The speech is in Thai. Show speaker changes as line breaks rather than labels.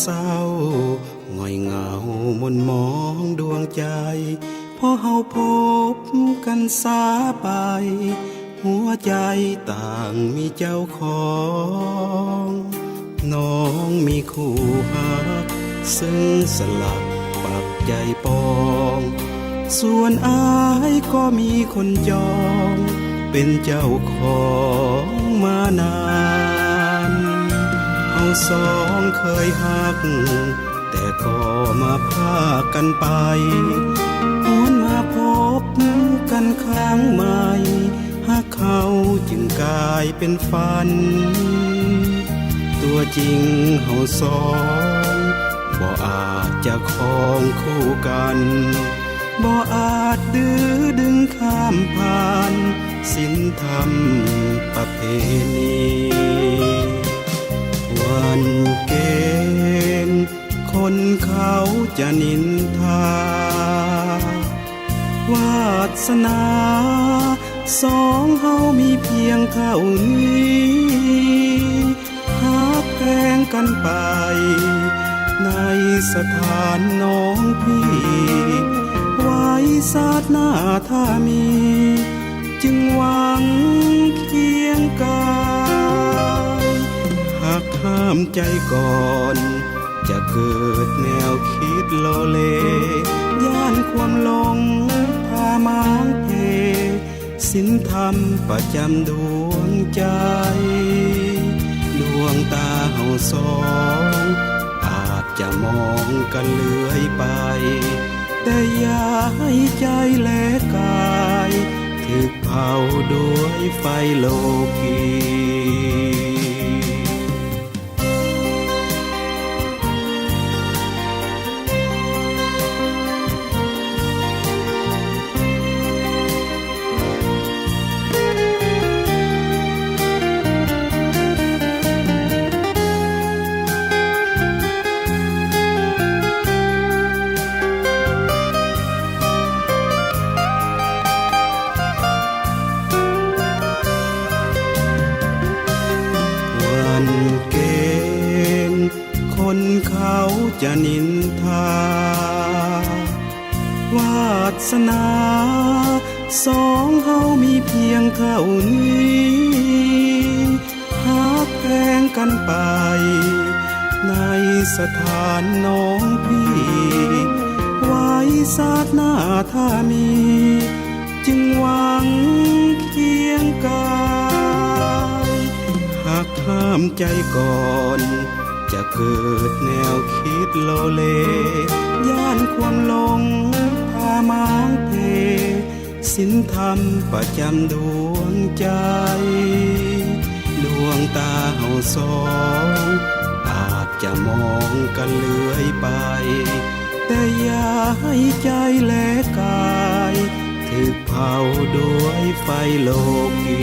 เศร้าง่อยเหงามนมองดวงใจพอเฮาพบกันสาไปหัวใจต่างมีเจ้าของน้องมีคู่หักซึ่งสลับปักใจปองส่วนอายก็มีคนจองเป็นเจ้าของมานานเฮาสองเคยหักแต่ก็มาพากันไปหวนมาพบกันครั้งใหม่หากเขาจึงกลายเป็นฝันตัวจริงเฮาสองบ่อาจจะครองคู่กันบ่อาจดื้อดึงข้ามผ่านศีลธรรมประเพณีวันเกณฑ์คนเขาจะนินทาวาสนาสองเฮามีเพียงเท่านี้หักแพงกันไปในสถานน้องพี่ไว้ศาสตร์หน้าถ้ามีจึงหวังเคียงกายหากห้ามใจก่อนจะเกิดแนวคิดโลเลย่านความหลงพามางเพศีลธรรมประจำดวงใจดวงตาเฮาสองอาจจะมองกันเลื่อยไปแต่อย่าให้ใจและกายถึกเผาด้วยไฟโลกีเกณฑ์คนเขาจะนินทาวาสนาสองเฮามีเพียงเท่านี้หักแพงกันไปในสถานน้องพี่ไว้ศาสตร์หน้าถ้ามีจึงหวังเคียงกายหากห้ามใจก่อนจะเกิดแนวคิดโลเลย่านความหลงพามางเพศีลธรรมประจำดวงใจดวงตาเฮาสองอาจจะมองกันเลื่อยไปแต่อย่าให้ใจและกายถึกเผาด้วยไฟโลกี